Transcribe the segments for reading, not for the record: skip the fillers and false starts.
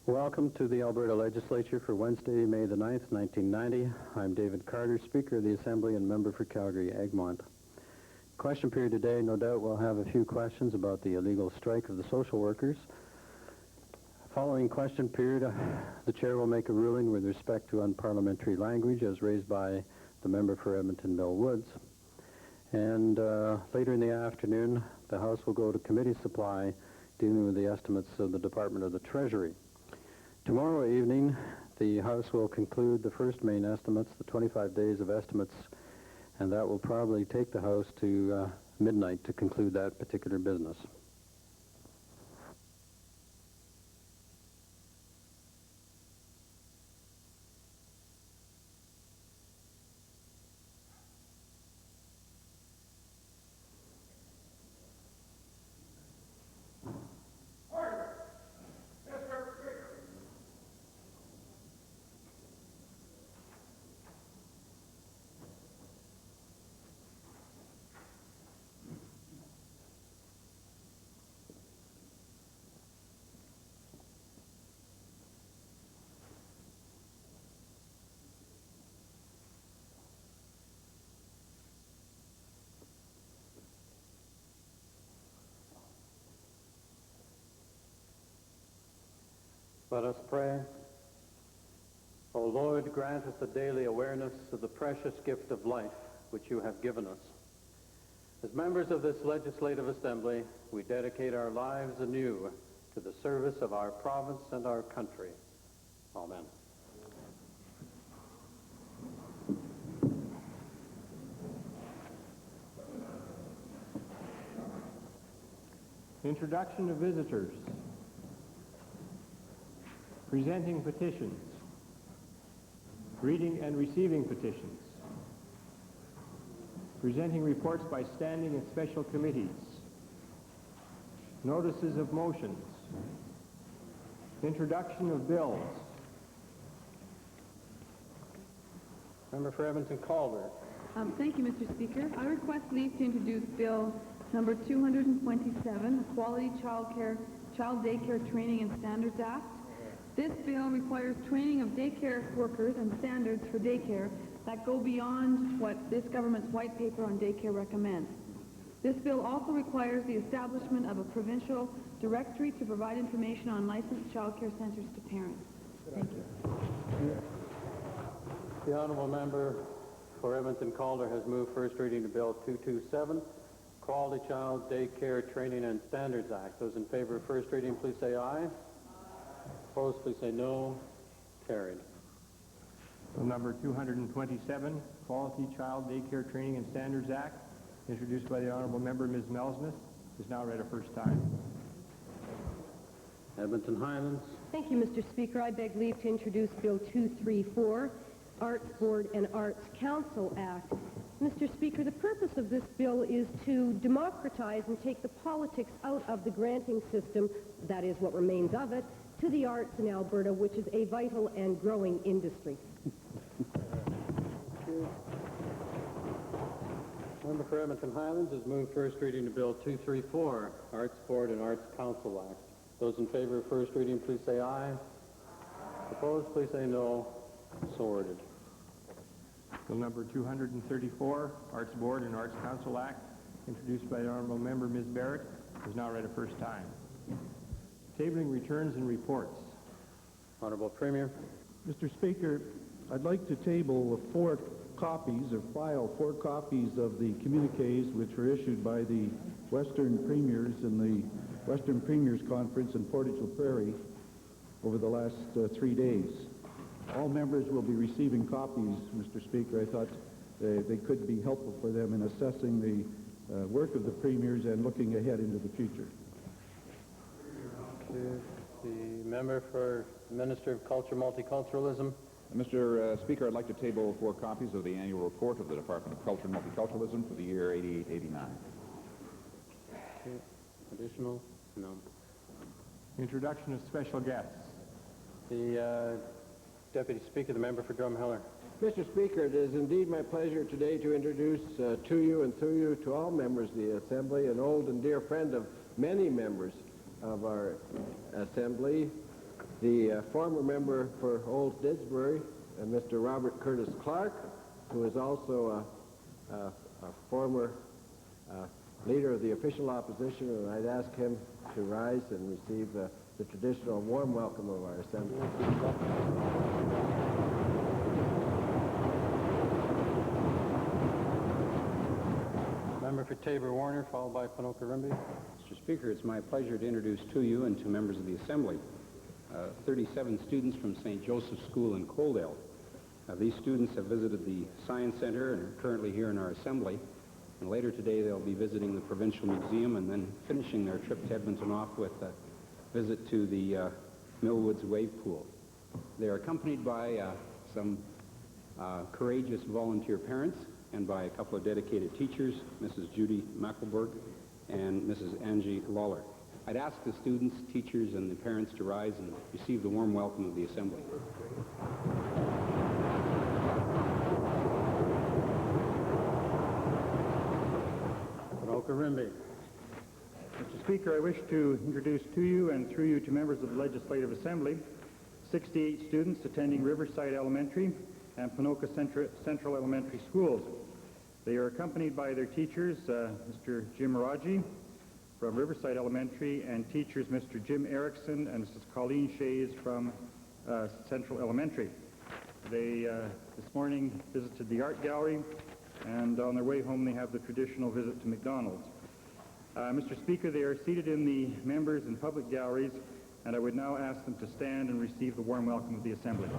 Welcome to the Alberta Legislature for Wednesday, May the 9th, 1990. I'm David Carter, Speaker of the Assembly and member for Calgary-Egmont. Question period today, no doubt we'll have a few questions about the illegal strike of the social workers. Following question period, the Chair will make a ruling with respect to unparliamentary language as raised by the member for Edmonton Mill Woods. And later in the afternoon, the House will go to committee supply dealing with the estimates of the Department of the Treasury. Tomorrow evening, the House will conclude the first main estimates, the 25 days of estimates, and that will probably take the House to midnight to conclude that particular business. Let us pray. O Lord, grant us a daily awareness of the precious gift of life which you have given us. As members of this Legislative Assembly, we dedicate our lives anew to the service of our province and our country. Amen. Introduction of visitors. Presenting petitions. Reading and receiving petitions. Presenting reports by standing and special committees. Notices of motions. Introduction of bills. Member for Edmonton Calder. Thank you, Mr. Speaker. I request leave to introduce Bill number 227, the Quality Child Daycare Training and Standards Act. This bill requires training of daycare workers and standards for daycare that go beyond what this government's white paper on daycare recommends. This bill also requires the establishment of a provincial directory to provide information on licensed child care centers to parents. Thank you. The honourable member for Edmonton Calder has moved first reading to Bill 227, Quality Child Daycare Training and Standards Act. Those in favor of first reading, please say aye. Opposed, please say no. Carried. Bill number 227, Quality Child Daycare Training and Standards Act, introduced by the Honourable Member Ms. Melsmith, is now read a first time. Edmonton Highlands. Thank you, Mr. Speaker. I beg leave to introduce Bill 234, Arts Board and Arts Council Act. Mr. Speaker, the purpose of this bill is to democratize and take the politics out of the granting system, that is what remains of it, to the arts in Alberta, which is a vital and growing industry. Member for Edmonton Highlands has moved first reading to Bill 234, Arts Board and Arts Council Act. Those in favor of first reading, please say aye. Opposed, please say no. So ordered. Bill number 234, Arts Board and Arts Council Act, introduced by the Honourable Member Ms. Barrett, is now read a first time. Tabling returns and reports. Honourable Premier. Mr. Speaker, I'd like to table four copies of the communiques which were issued by the Western Premiers in the Western Premiers Conference in Portage la Prairie over the last 3 days. All members will be receiving copies, Mr. Speaker. I thought they could be helpful for them in assessing the work of the Premiers and looking ahead into the future. The member for Minister of Culture, Multiculturalism. Mr. Speaker, I'd like to table 4 copies of the annual report of the Department of Culture and Multiculturalism for the year 88-89. Okay. Additional? No. Introduction of special guests. The Deputy Speaker, the member for Drumheller. Mr. Speaker, it is indeed my pleasure today to introduce to you and through you to all members of the Assembly, an old and dear friend of many members of our Assembly, the former member for Old Didsbury, Mr. Robert Curtis Clark, who is also a former leader of the official opposition, and I'd ask him to rise and receive the traditional warm welcome of our assembly. Member for Tabor-Warner, followed by Ponoka-Rimby. Mr. Speaker, it's my pleasure to introduce to you and to members of the Assembly 37 students from St. Joseph's School in Coaldale. These students have visited the Science Center and are currently here in our Assembly. And later today they'll be visiting the Provincial Museum and then finishing their trip to Edmonton off with a visit to the Millwoods Wave Pool. They are accompanied by some courageous volunteer parents and by a couple of dedicated teachers, Mrs. Judy Mackelberg and Mrs. Angie Lawler. I'd ask the students, teachers, and the parents to rise and receive the warm welcome of the Assembly. Ponoka-Rimby. Mr. Speaker, I wish to introduce to you and through you to members of the Legislative Assembly 68 students attending Riverside Elementary and Ponoka Central Elementary Schools. They are accompanied by their teachers, Mr. Jim Raji from Riverside Elementary, and teachers Mr. Jim Erickson and Mrs. Colleen Shays from Central Elementary. They this morning visited the art gallery, and on their way home they have the traditional visit to McDonald's. Mr. Speaker, they are seated in the members and public galleries, and I would now ask them to stand and receive the warm welcome of the Assembly.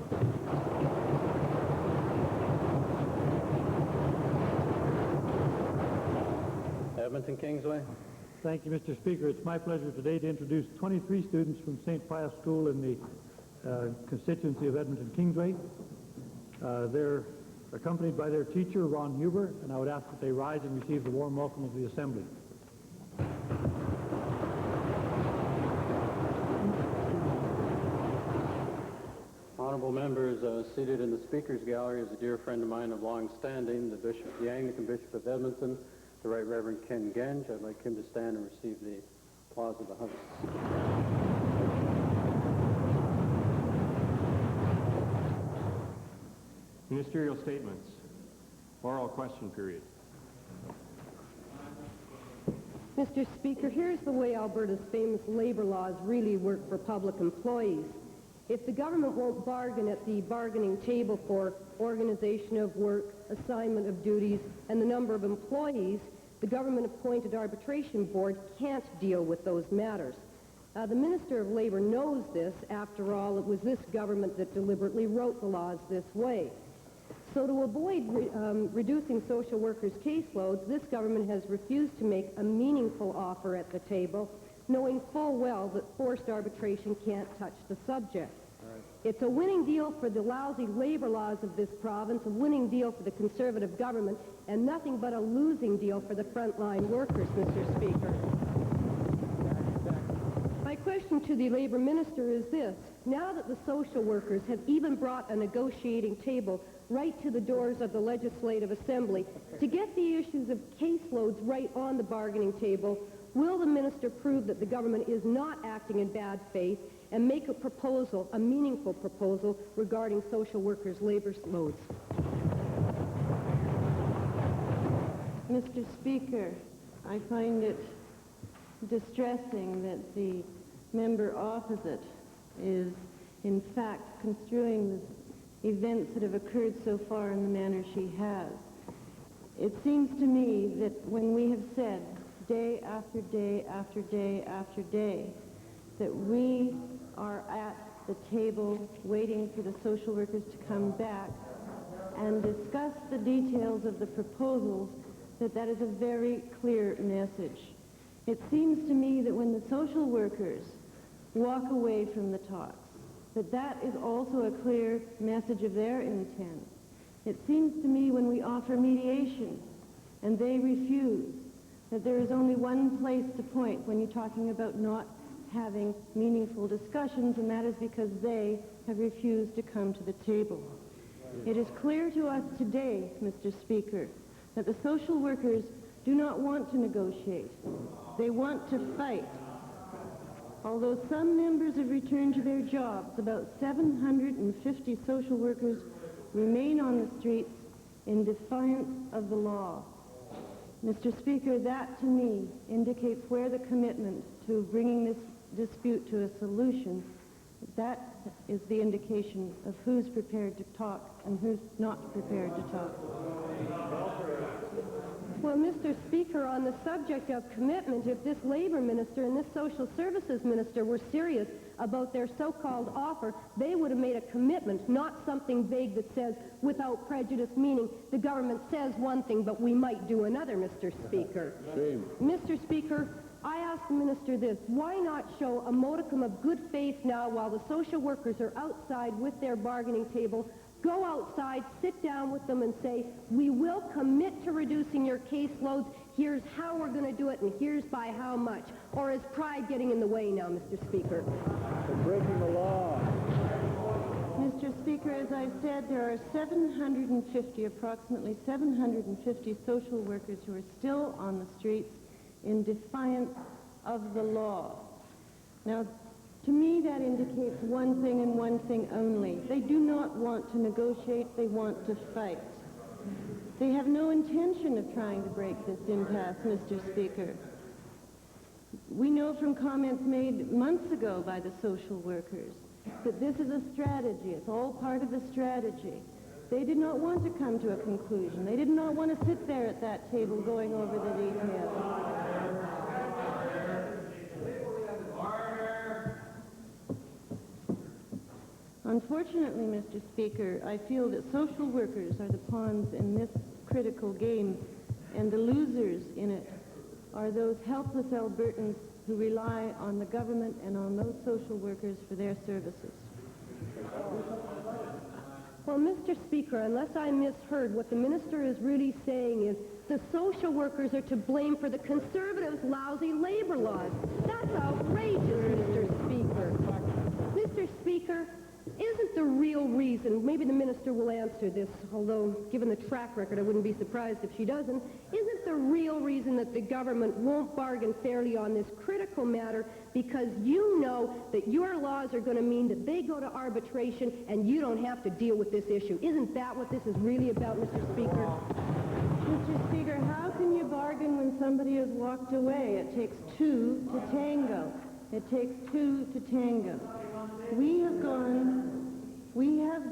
Edmonton Kingsway. Thank you, Mr. Speaker. It's my pleasure today to introduce 23 students from St. Pius School in the constituency of Edmonton Kingsway. They're accompanied by their teacher, Ron Huber, and I would ask that they rise and receive the warm welcome of the Assembly. Honorable members, seated in the Speaker's Gallery is a dear friend of mine of long standing, the Anglican Bishop of Edmonton, the Right Reverend Ken Genge. I'd like him to stand and receive the applause of the House. Ministerial statements. Oral question period. Mr. Speaker, here's the way Alberta's famous labor laws really work for public employees. If the government won't bargain at the bargaining table for organization of work, assignment of duties, and the number of employees, the government-appointed arbitration board can't deal with those matters. The Minister of Labor knows this. After all, it was this government that deliberately wrote the laws this way. So to avoid reducing social workers' caseloads, this government has refused to make a meaningful offer at the table, knowing full well that forced arbitration can't touch the subject. It's a winning deal for the lousy labor laws of this province, a winning deal for the Conservative government, and nothing but a losing deal for the frontline workers, Mr. Speaker. My question to the Labor Minister is this. Now that the social workers have even brought a negotiating table right to the doors of the Legislative Assembly to get the issues of caseloads right on the bargaining table, will the minister prove that the government is not acting in bad faith and make a proposal, a meaningful proposal, regarding social workers' labor loads? Mr. Speaker, I find it distressing that the member opposite is, in fact, construing the events that have occurred so far in the manner she has. It seems to me that when we have said day after day after day after day that we are at the table waiting for the social workers to come back and discuss the details of the proposals, that is a very clear message. It seems to me that when the social workers walk away from the talks, that is also a clear message of their intent. It seems to me when we offer mediation and they refuse, that there is only one place to point when you're talking about not having meaningful discussions, and that is because they have refused to come to the table. It is clear to us today, Mr. Speaker, that the social workers do not want to negotiate. They want to fight. Although some members have returned to their jobs, about 750 social workers remain on the streets in defiance of the law. Mr. Speaker, that to me indicates where the commitment to bringing this dispute to a solution, that is the indication of who's prepared to talk and who's not prepared to talk. Well, Mr. Speaker, on the subject of commitment, if this labor minister and this social services minister were serious about their so-called offer, they would have made a commitment, not something vague that says without prejudice, meaning the government says one thing, but we might do another, Mr. Speaker. Shame. Mr. Speaker, I ask the minister this: why not show a modicum of good faith now while the social workers are outside with their bargaining table? Go outside, sit down with them and say, we will commit to reducing your caseloads. Here's how we're going to do it, and here's by how much. Or is pride getting in the way now, Mr. Speaker? For breaking the law. Mr. Speaker, as I said, there are approximately 750 social workers who are still on the streets in defiance of the law. Now, to me, that indicates one thing and one thing only. They do not want to negotiate, they want to fight. They have no intention of trying to break this impasse, Mr. Speaker. We know from comments made months ago by the social workers that this is a strategy. It's all part of the strategy. They did not want to come to a conclusion. They did not want to sit there at that table going over the details. Unfortunately, Mr. Speaker, I feel that social workers are the pawns in this critical game, and the losers in it are those helpless Albertans who rely on the government and on those social workers for their services. Well, Mr. Speaker, unless I misheard, what the minister is really saying is the social workers are to blame for the conservatives' lousy labor laws. That's outrageous, Mr. Speaker. Mr. Speaker, isn't the real reason, maybe the minister will answer this, although given the track record I wouldn't be surprised if she doesn't, isn't the real reason that the government won't bargain fairly on this critical matter because you know that your laws are going to mean that they go to arbitration and you don't have to deal with this issue? Isn't that what this is really about, Mr. Speaker? Mr. Speaker, how can you bargain when somebody has walked away? It takes two to tango. It takes two to tango. We have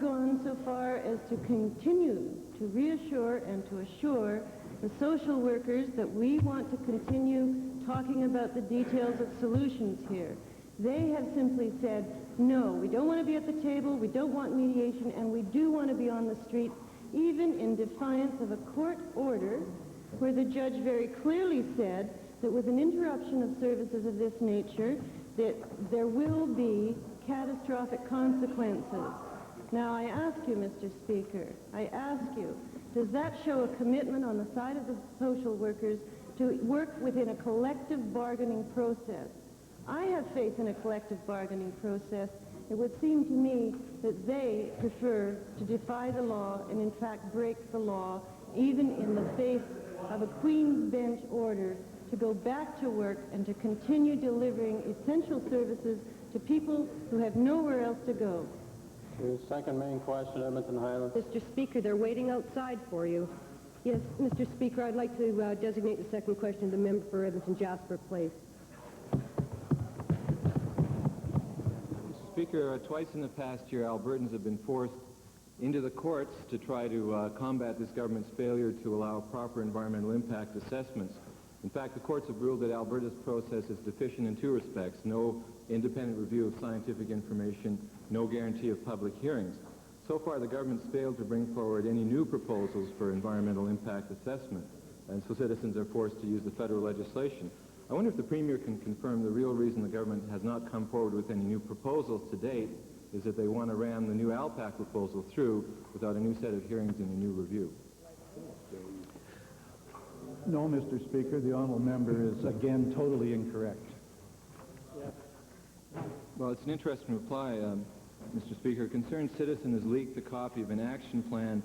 gone so far as to continue to reassure and to assure the social workers that we want to continue talking about the details of solutions here. They have simply said, no, we don't want to be at the table, we don't want mediation, and we do want to be on the streets, even in defiance of a court order where the judge very clearly said that with an interruption of services of this nature, that there will be catastrophic consequences. Now, I ask you, Mr. Speaker, I ask you, does that show a commitment on the side of the social workers to work within a collective bargaining process? I have faith in a collective bargaining process. It would seem to me that they prefer to defy the law and, in fact, break the law, even in the face of a Queen's Bench order to go back to work and to continue delivering essential services to people who have nowhere else to go. Your second main question, Edmonton Highlands. Mr. Speaker, they're waiting outside for you. Yes, Mr. Speaker, I'd like to designate the second question to the member for Edmonton Jasper Place. Mr. Speaker, twice in the past year, Albertans have been forced into the courts to try to combat this government's failure to allow proper environmental impact assessments. In fact, the courts have ruled that Alberta's process is deficient in two respects: no independent review of scientific information, no guarantee of public hearings. So far, the government's failed to bring forward any new proposals for environmental impact assessment, and so citizens are forced to use the federal legislation. I wonder if the Premier can confirm the real reason the government has not come forward with any new proposals to date is that they want to ram the new ALPAC proposal through without a new set of hearings and a new review. No, Mr. Speaker, the honourable member is again totally incorrect. Well, it's an interesting reply, Mr. Speaker. A concerned citizen has leaked a copy of an action plan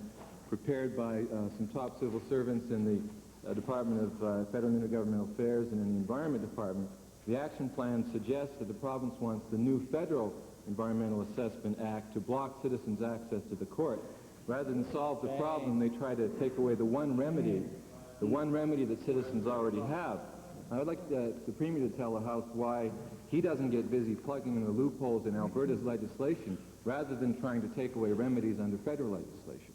prepared by some top civil servants in the Department of Federal and Intergovernmental Affairs and in the Environment Department, The action plan suggests that the province wants the new federal Environmental Assessment Act to block citizens' access to the court. Rather than solve the problem, they try to take away the one remedy that citizens already have. I would like the Premier to tell the House why he doesn't get busy plugging in the loopholes in Alberta's legislation rather than trying to take away remedies under federal legislation.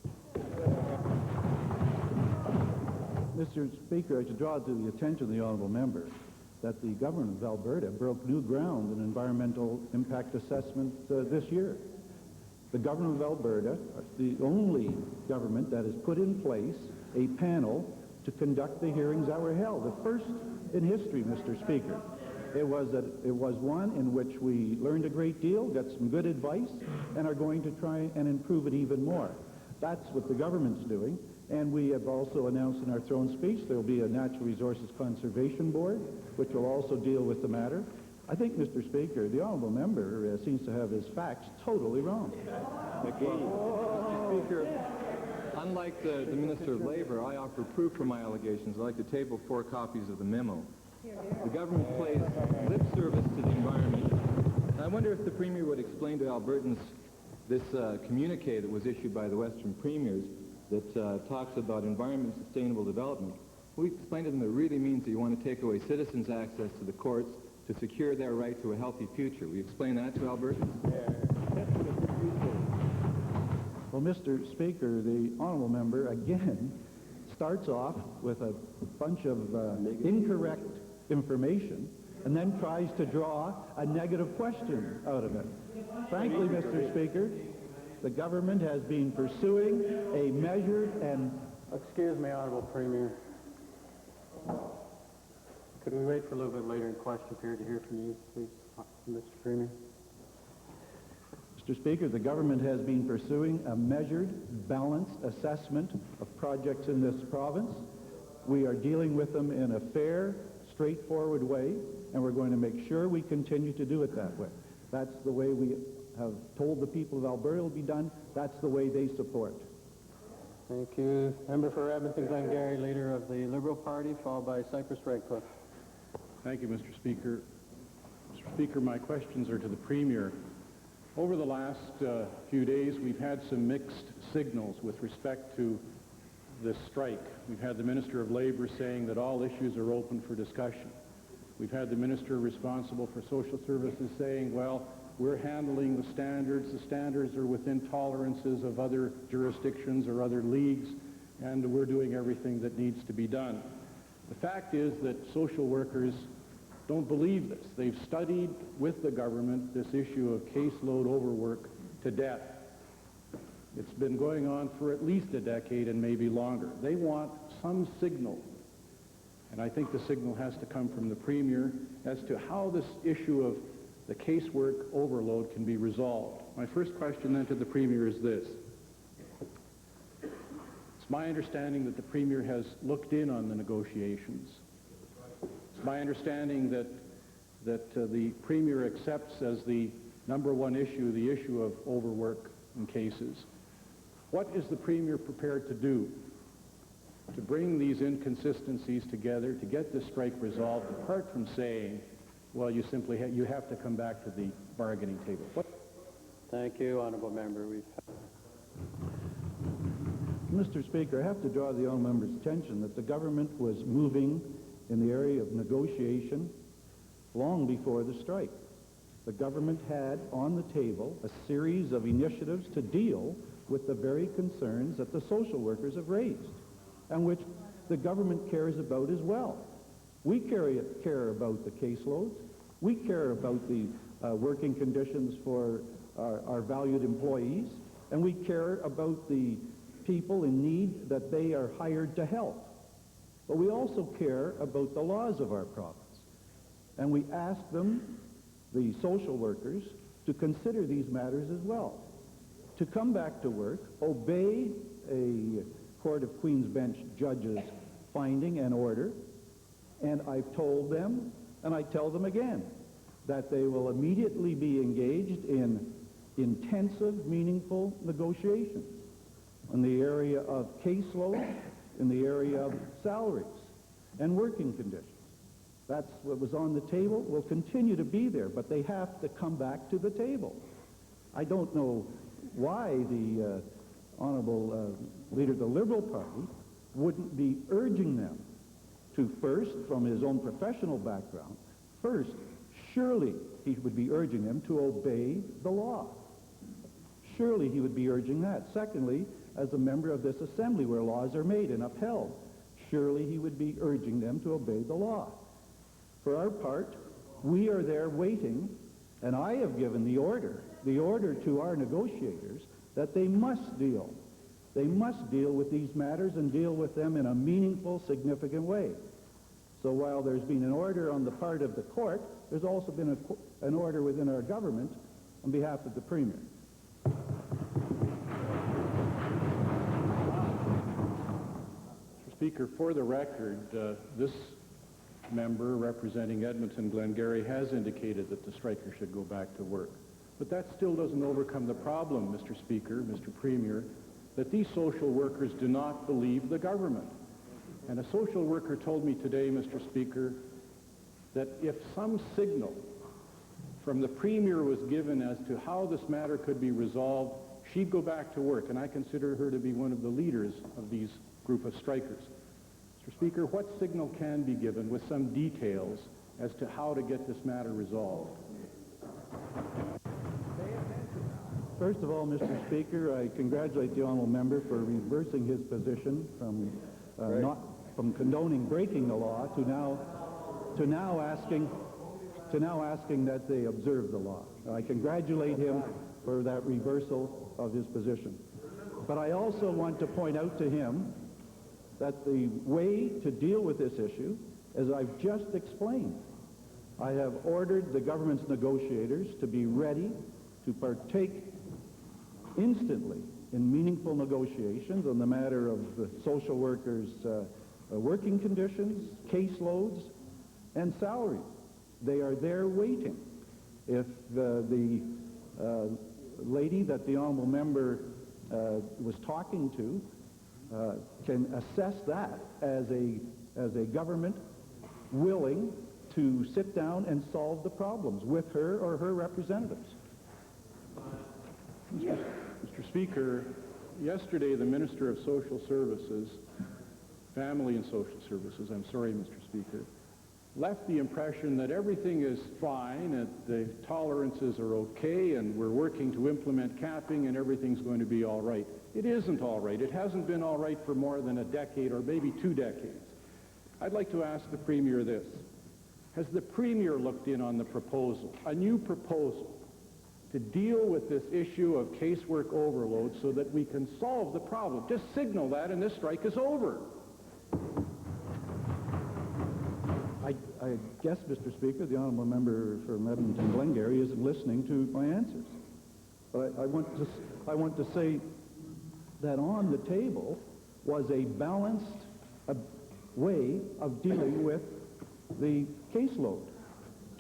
Mr. Speaker, I should draw to the attention of the honourable member that the government of Alberta broke new ground in environmental impact assessment this year. The government of Alberta, the only government that has put in place a panel to conduct the hearings that were held, the first in history, Mr. Speaker. It was one in which we learned a great deal, got some good advice, and are going to try and improve it even more. That's what the government's doing. And we have also announced in our throne speech there will be a Natural Resources Conservation Board, which will also deal with the matter. I think, Mr. Speaker, the honourable member seems to have his facts totally wrong. Mr. Speaker, unlike the Minister of Labour, I offer proof for my allegations. I'd like to table 4 copies of the memo. The government plays lip service to the environment. And I wonder if the Premier would explain to Albertans this communique that was issued by the Western Premiers that talks about environment sustainable development. We explained to them it really means that you want to take away citizens' access to the courts to secure their right to a healthy future. We explain that to Albertans? Well, Mr. Speaker, the honourable member again starts off with a bunch of incorrect information and then tries to draw a negative question out of it. Frankly, Mr. Speaker, the government has been pursuing a measured and... Excuse me, Honourable Premier. Could we wait for a little bit later in question period to hear from you, please, Mr. Premier? Mr. Speaker, the government has been pursuing a measured, balanced assessment of projects in this province. We are dealing with them in a fair, straightforward way, and we're going to make sure we continue to do it that way. That's the way we have told the people of Alberta will be done. That's the way they support. Thank you. Member for Edmonton Glengarry, Leader of the Liberal Party, followed by Cypress Redcliffe. Thank you, Mr. Speaker. Mr. Speaker, my questions are to the Premier. Over the last few days, we've had some mixed signals with respect to this strike. We've had the Minister of Labour saying that all issues are open for discussion. We've had the Minister responsible for social services saying, well, we're handling the standards. The standards are within tolerances of other jurisdictions or other leagues, and we're doing everything that needs to be done. The fact is that social workers don't believe this. They've studied with the government this issue of caseload overwork to death. It's been going on for at least a decade and maybe longer. They want some signal, and I think the signal has to come from the Premier as to how this issue of the casework overload can be resolved. My first question then to the Premier is this. It's my understanding that the Premier has looked in on the negotiations. It's my understanding that the Premier accepts as the number one issue the issue of overwork in cases. What is the Premier prepared to do to bring these inconsistencies together, to get this strike resolved, apart from saying, well, you simply you have to come back to the bargaining table? Thank you, Honourable Member. Mr. Speaker, I have to draw the honourable member's attention that the government was moving in the area of negotiation long before the strike. The government had on the table a series of initiatives to deal with the very concerns that the social workers have raised, and which the government cares about as well. We care about the caseloads. We care about the working conditions for our valued employees, and we care about the people in need that they are hired to help. But we also care about the laws of our province, and we ask them, the social workers, to consider these matters as well, to come back to work, obey a Court of Queen's Bench judge's finding and order, and I've told them, and I tell them again, that they will immediately be engaged in intensive, meaningful negotiations in the area of caseload, in the area of salaries and working conditions. That's what was on the table, will continue to be there, but they have to come back to the table. I don't know why the Honorable Leader of the Liberal Party wouldn't be urging them to first, from his own professional background, first, surely he would be urging them to obey the law. Surely he would be urging that. Secondly, as a member of this assembly where laws are made and upheld, surely he would be urging them to obey the law. For our part, we are there waiting, and I have given the order to our negotiators that they must deal. They must deal with these matters and deal with them in a meaningful, significant way. So while there's been an order on the part of the court, there's also been an order within our government on behalf of the Premier. Mr. Speaker, for the record, this member representing Edmonton Glengarry has indicated that the striker should go back to work. But that still doesn't overcome the problem, Mr. Speaker, Mr. Premier, that these social workers do not believe the government. And a social worker told me today, Mr. Speaker, that if some signal from the Premier was given as to how this matter could be resolved, she'd go back to work, and I consider her to be one of the leaders of these group of strikers. Mr. Speaker, what signal can be given with some details as to how to get this matter resolved? First of all, Mr. Speaker, I congratulate the honourable member for reversing his position from not from condoning breaking the law to now asking that they observe the law. I congratulate him for that reversal of his position. But I also want to point out to him that the way to deal with this issue, as I've just explained, I have ordered the government's negotiators to be ready to partake instantly in meaningful negotiations on the matter of the social workers' working conditions, caseloads, and salaries. They are there waiting. If the lady that the honourable member was talking to can assess that as a government willing to sit down and solve the problems with her or her representatives. Mr. Speaker, yesterday the Minister of Social Services, Family and Social Services, I'm sorry, Mr. Speaker, left the impression that everything is fine, that the tolerances are okay, and we're working to implement capping and everything's going to be all right. It isn't all right. It hasn't been all right for more than a decade or maybe 2 decades. I'd like to ask the Premier this. Has the Premier looked in on the proposal, a new proposal, to deal with this issue of casework overload so that we can solve the problem? Just signal that and this strike is over. I guess, Mr. Speaker, the honourable member from Edmonton Glengarry isn't listening to my answers. But I want to say that on the table was a balanced way of dealing with the caseload.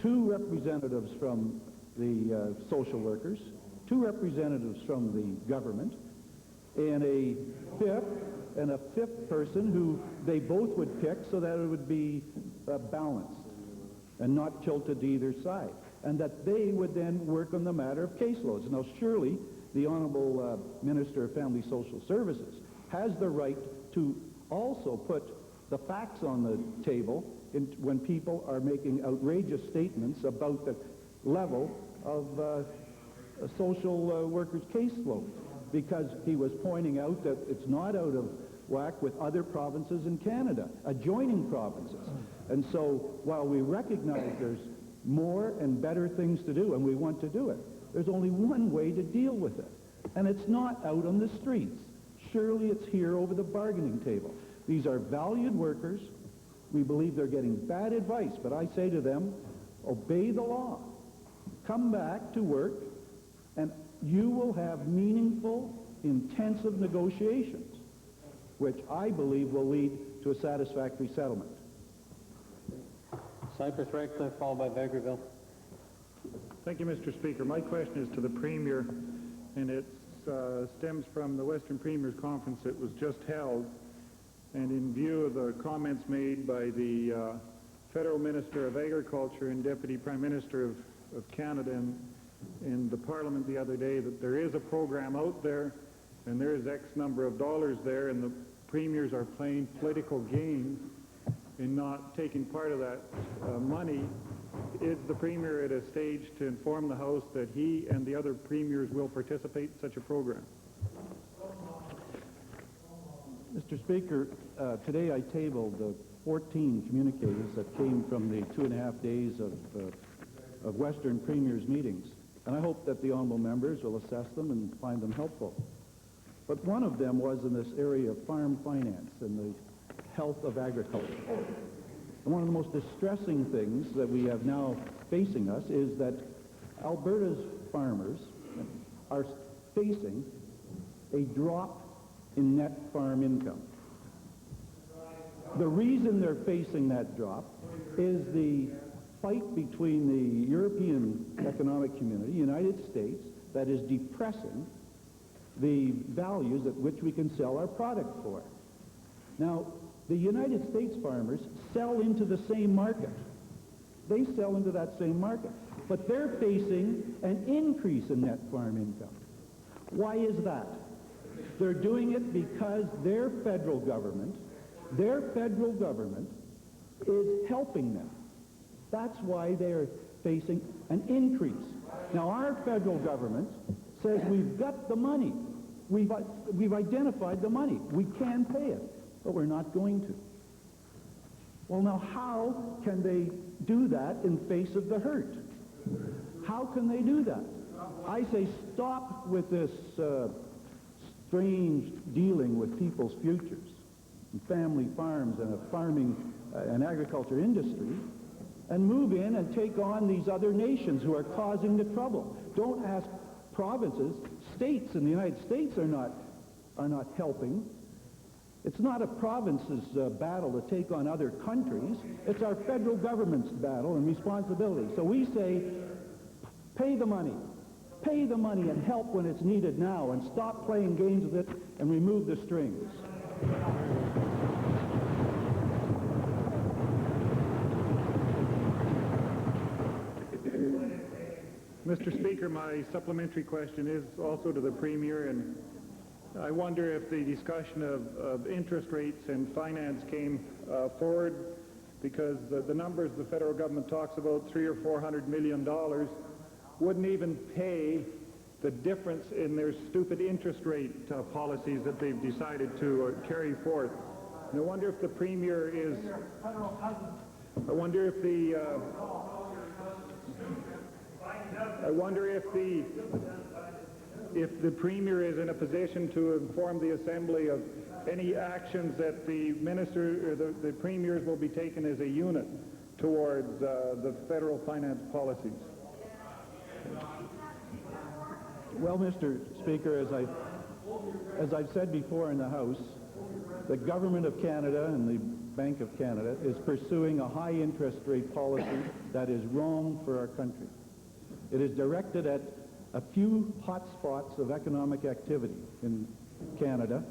2 representatives from the social workers, 2 representatives from the government, and a fifth person who they both would pick so that it would be balanced and not tilted to either side, and that they would then work on the matter of caseloads. Now, surely the Honourable Minister of Family Social Services has the right to also put the facts on the table when people are making outrageous statements about the level of a social workers' caseload, because he was pointing out that it's not out of whack with other provinces in Canada, adjoining provinces. And so while we recognize there's more and better things to do, and we want to do it, there's only one way to deal with it, and it's not out on the streets. Surely it's here over the bargaining table. These are valued workers. We believe they're getting bad advice, but I say to them, obey the law. Come back to work, and you will have meaningful, intensive negotiations, which I believe will lead to a satisfactory settlement. Cypress Ratcliffe, followed by Vegreville. Thank you, Mr. Speaker. My question is to the Premier, and it stems from the Western Premiers Conference that was just held, and in view of the comments made by the Federal Minister of Agriculture and Deputy Prime Minister of Canada in the Parliament the other day that there is a program out there and there is X number of dollars there, and the premiers are playing political games in not taking part of that money. Is the Premier at a stage to inform the House that he and the other premiers will participate in such a program? Mr. Speaker, today I tabled the 14 communiques that came from the 2.5 days of Western Premiers meetings, and I hope that the honourable members will assess them and find them helpful. But one of them was in this area of farm finance and the health of agriculture. And one of the most distressing things that we have now facing us is that Alberta's farmers are facing a drop in net farm income. The reason they're facing that drop is the fight between the European Economic Community, United States, that is depressing the values at which we can sell our product for. Now, the United States farmers sell into the same market. They sell into that same market. But they're facing an increase in net farm income. Why is that? They're doing it because their federal government is helping them. That's why they're facing an increase. Now, our federal government says we've got the money. We've identified the money. We can pay it, but we're not going to. Well, now, how can they do that in face of the hurt? How can they do that? I say stop with this strange dealing with people's futures and family farms and a farming and agriculture industry, and move in and take on these other nations who are causing the trouble. Don't ask provinces. States in the United States are not helping. It's not a province's battle to take on other countries. It's our federal government's battle and responsibility. So we say, pay the money. Pay the money and help when it's needed now, and stop playing games with it and remove the strings. Mr. Speaker, my supplementary question is also to the Premier, and I wonder if the discussion of interest rates and finance came forward, because the numbers the federal government talks about, $300 or $400 million, wouldn't even pay the difference in their stupid interest rate policies that they've decided to carry forth. And I wonder if the Premier is... I wonder if the Premier is in a position to inform the Assembly of any actions that the minister or the Premiers will be taking as a unit towards the federal finance policies. Well, Mr. Speaker, as I've said before in the House, the Government of Canada and the Bank of Canada is pursuing a high interest rate policy that is wrong for our country. It is directed at a few hot spots of economic activity in Canada,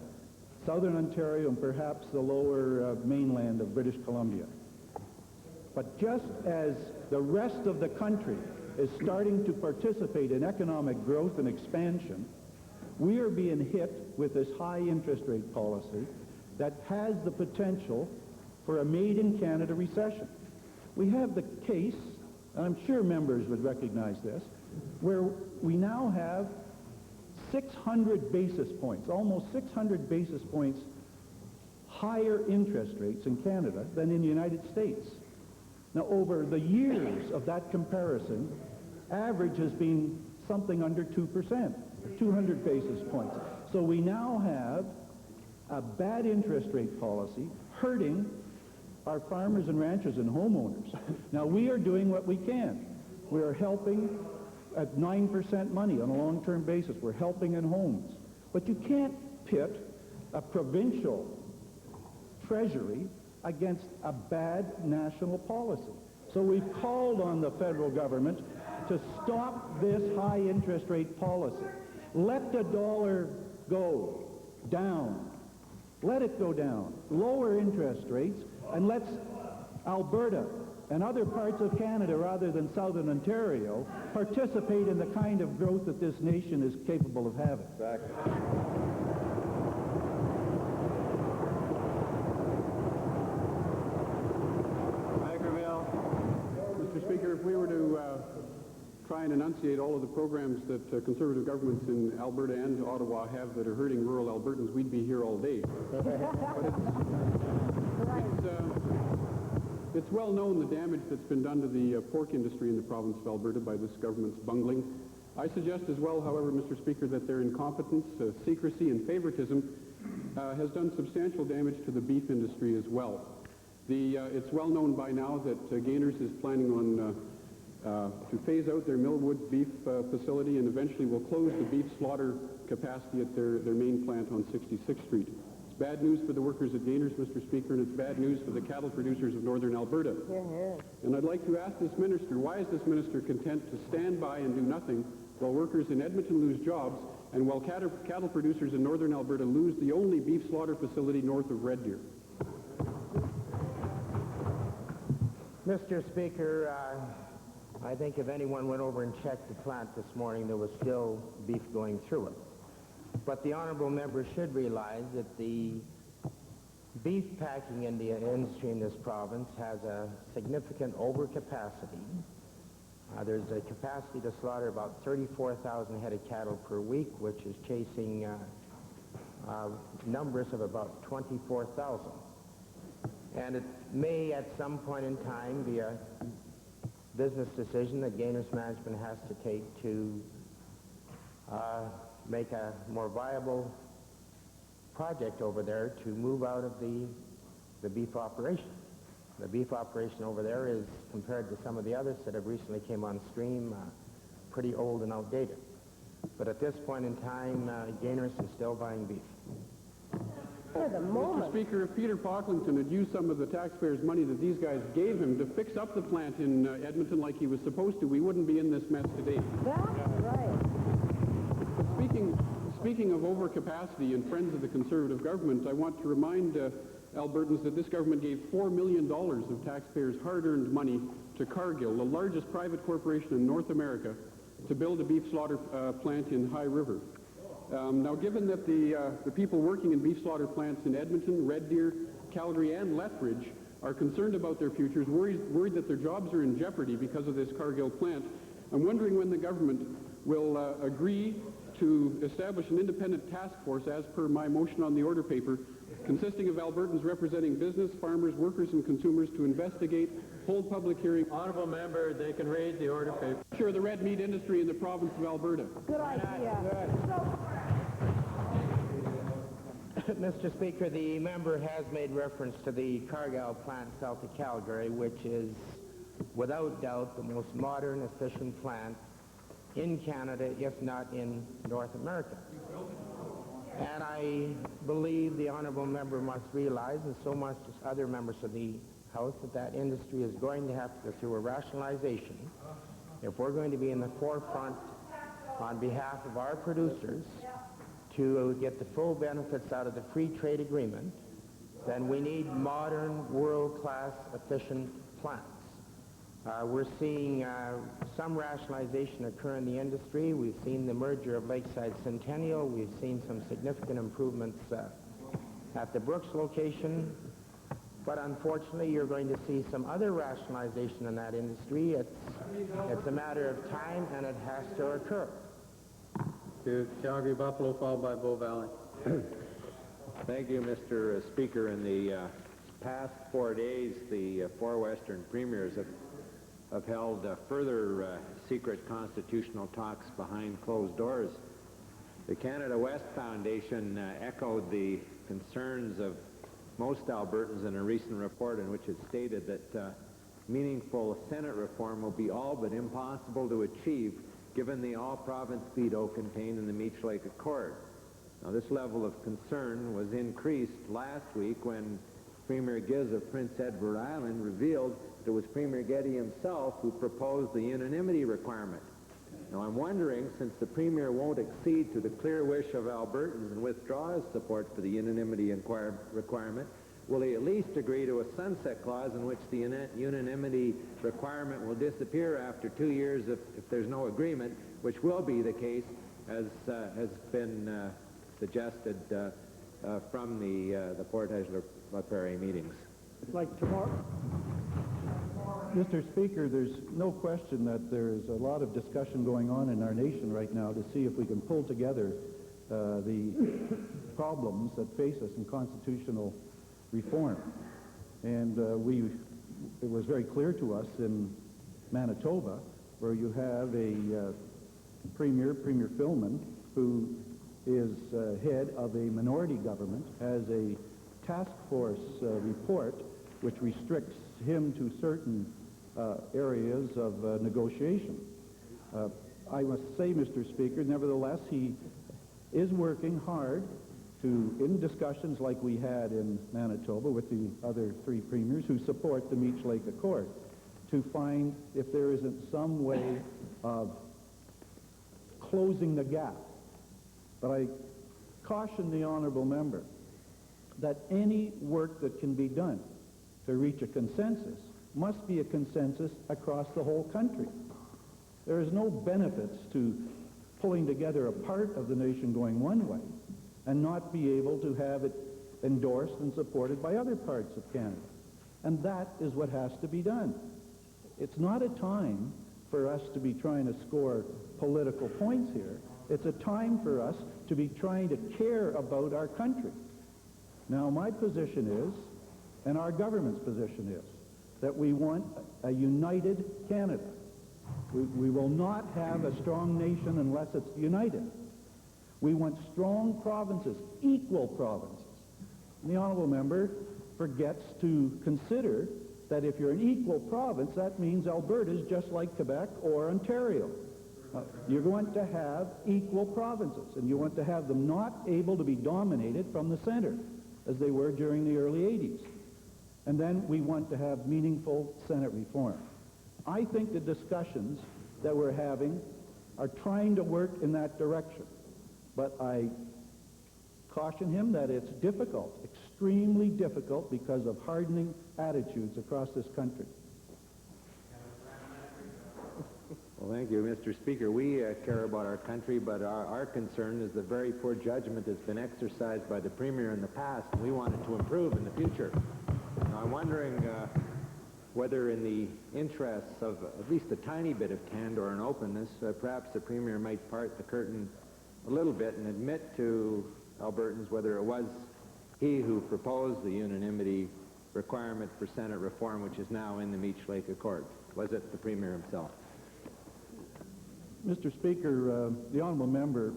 southern Ontario, and perhaps the lower mainland of British Columbia. But just as the rest of the country is starting to participate in economic growth and expansion, we are being hit with this high interest rate policy that has the potential for a made-in-Canada recession. We have the case, and I'm sure members would recognize this, where we now have 600 basis points, almost 600 basis points higher interest rates in Canada than in the United States. Now, over the years of that comparison, average has been something under 2%, 200 basis points. So we now have a bad interest rate policy hurting our farmers and ranchers and homeowners. Now, we are doing what we can. We are helping at 9% money on a long-term basis. We're helping in homes. But you can't pit a provincial treasury against a bad national policy. So we've called on the federal government to stop this high interest rate policy. Let the dollar go down. Let it go down. Lower interest rates, and let's Alberta and other parts of Canada rather than southern Ontario participate in the kind of growth that this nation is capable of having. Exactly. Mr. Speaker, if we were to try and enunciate all of the programs that conservative governments in Alberta and Ottawa have that are hurting rural Albertans, we'd be here all day. But it's well known the damage that's been done to the pork industry in the province of Alberta by this government's bungling. I suggest as well, however, Mr. Speaker, that their incompetence, secrecy, and favoritism has done substantial damage to the beef industry as well. It's well known by now that Gainers is planning on to phase out their Millwood beef facility and eventually will close the beef slaughter capacity at their main plant on 66th Street. It's bad news for the workers at Gainers, Mr. Speaker, and it's bad news for the cattle producers of northern Alberta. And I'd like to ask this minister, why is this minister content to stand by and do nothing while workers in Edmonton lose jobs and while cattle producers in northern Alberta lose the only beef slaughter facility north of Red Deer? Mr. Speaker, I think if anyone went over and checked the plant this morning, there was still beef going through it. But the honourable member should realize that the beef packing industry in this province has a significant overcapacity. There's a capacity to slaughter about 34,000 head of cattle per week, which is chasing numbers of about 24,000. And it may at some point in time be a business decision that Gainers management has to take to make a more viable project over there to move out of the beef operation. The beef operation over there is, compared to some of the others that have recently came on stream, pretty old and outdated. But at this point in time, Gainers is still buying beef. Mr. Speaker, if Peter Pocklington had used some of the taxpayers' money that these guys gave him to fix up the plant in Edmonton like he was supposed to, we wouldn't be in this mess today. That's right. But speaking of overcapacity and friends of the Conservative government, I want to remind Albertans that this government gave $4 million of taxpayers' hard-earned money to Cargill, the largest private corporation in North America, to build a beef slaughter plant in High River. Now, given that the people working in beef slaughter plants in Edmonton, Red Deer, Calgary, and Lethbridge are concerned about their futures, worried that their jobs are in jeopardy because of this Cargill plant, I'm wondering when the government will agree to establish an independent task force, as per my motion on the order paper, consisting of Albertans representing business, farmers, workers, and consumers to investigate, hold public hearings. Honourable member, they can read the order paper. Sure, the red meat industry in the province of Alberta. Good idea. Mr. Speaker, the member has made reference to the Cargill plant south of Calgary, which is without doubt the most modern, efficient plant in Canada, if not in North America. And I believe the honourable member must realize, and so must other members of the House, that industry is going to have to go through a rationalization if we're going to be in the forefront on behalf of our producers to get the full benefits out of the free trade agreement. Then we need modern, world-class, efficient plants. We're seeing some rationalization occur in the industry. We've seen the merger of Lakeside Centennial. We've seen some significant improvements at the Brooks location. But unfortunately, you're going to see some other rationalization in that industry. It's a matter of time, and it has to occur. To Calgary Buffalo, followed by Bow Valley. Thank you, Mr. Speaker. In the past 4 days, the four Western premiers have held further secret constitutional talks behind closed doors. The Canada West Foundation echoed the concerns of most Albertans in a recent report in which it stated that meaningful Senate reform will be all but impossible to achieve given the all-province veto contained in the Meech Lake Accord. Now, this level of concern was increased last week when Premier Giz of Prince Edward Island revealed that it was Premier Getty himself who proposed the unanimity requirement. Now, I'm wondering, since the Premier won't accede to the clear wish of Albertans and withdraw his support for the unanimity requirement, will he at least agree to a sunset clause in which the unanimity requirement will disappear after 2 years if there's no agreement, which will be the case, as has been suggested from the Portage-La Prairie meetings. Like tomorrow. Mr. Speaker, there's no question that there's a lot of discussion going on in our nation right now to see if we can pull together the problems that face us in constitutional reform. And it was very clear to us in Manitoba, where you have a Premier Philman, who is head of a minority government, has a task force report which restricts him to certain areas of negotiation. I must say, Mr. Speaker, nevertheless, he is working hard in discussions like we had in Manitoba with the other 3 premiers who support the Meech Lake Accord, to find if there isn't some way of closing the gap. But I caution the honourable member that any work that can be done to reach a consensus must be a consensus across the whole country. There is no benefits to pulling together a part of the nation going one way and not be able to have it endorsed and supported by other parts of Canada. And that is what has to be done. It's not a time for us to be trying to score political points here. It's a time for us to be trying to care about our country. Now, my position is, and our government's position is, that we want a united Canada. We will not have a strong nation unless it's united. We want strong provinces, equal provinces. And the honourable member forgets to consider that if you're an equal province, that means Alberta is just like Quebec or Ontario. You're going to have equal provinces, and you want to have them not able to be dominated from the center, as they were during the early 80s. And then we want to have meaningful Senate reform. I think the discussions that we're having are trying to work in that direction. But I caution him that it's difficult, extremely difficult, because of hardening attitudes across this country. Well, thank you, Mr. Speaker. We care about our country, but our concern is the very poor judgment that's been exercised by the Premier in the past, and we want it to improve in the future. Now, I'm wondering whether in the interests of at least a tiny bit of candor and openness, perhaps the Premier might part the curtain a little bit and admit to Albertans whether it was he who proposed the unanimity requirement for Senate reform, which is now in the Meech Lake Accord. Was it the Premier himself? Mr. Speaker, the honourable member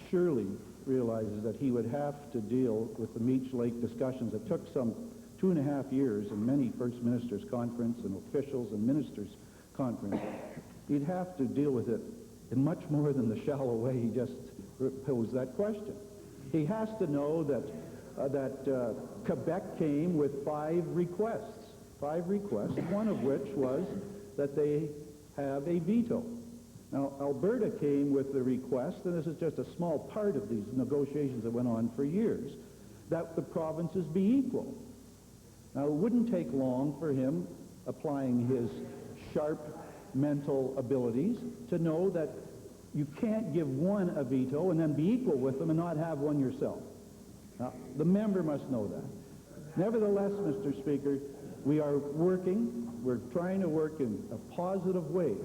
surely realizes that he would have to deal with the Meech Lake discussions that took some 2.5 years in many First Ministers' Conference and officials and ministers' conference. He'd have to deal with it in much more than the shallow way he just posed that question. He has to know that Quebec came with 5 requests, one of which was that they have a veto. Now, Alberta came with the request, and this is just a small part of these negotiations that went on for years, that the provinces be equal. Now, it wouldn't take long for him, applying his sharp mental abilities, to know that you can't give one a veto and then be equal with them and not have one yourself. Now, the member must know that. Nevertheless, Mr. Speaker, we're trying to work in a positive way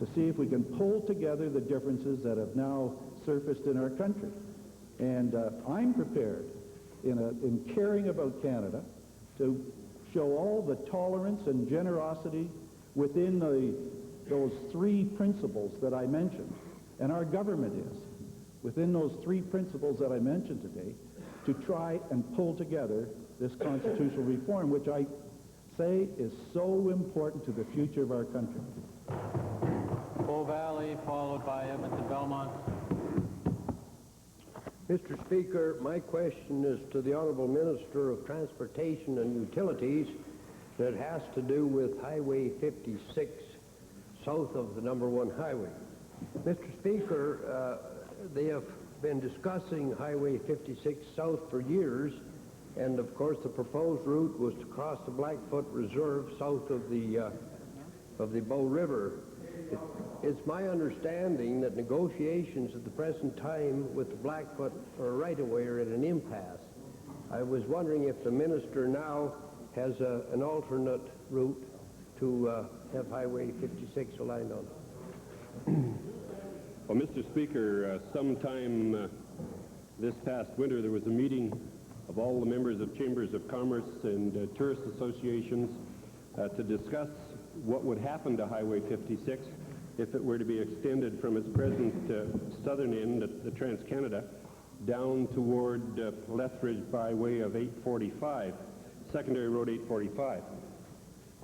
to see if we can pull together the differences that have now surfaced in our country. And I'm prepared, in caring about Canada, to show all the tolerance and generosity within those 3 principles that I mentioned. And our government is, within those 3 principles that I mentioned today, to try and pull together this constitutional reform, which I say is so important to the future of our country. Bow Valley, followed by Edmonton Belmont. Mr. Speaker, my question is to the Honourable Minister of Transportation and Utilities that has to do with Highway 56 south of the number 1 highway. Mr. Speaker, they have been discussing Highway 56 south for years, And of course, the proposed route was to cross the Blackfoot Reserve south of the Bow River. It's my understanding that negotiations at the present time with the Blackfoot right-of-way are at an impasse. I was wondering if the minister now has an alternate route to have Highway 56 aligned on. Well, Mr. Speaker, sometime this past winter there was a meeting of all the members of Chambers of Commerce and tourist associations to discuss what would happen to Highway 56 if it were to be extended from its present southern end, the Trans-Canada, down toward Lethbridge by way of 845, Secondary Road 845.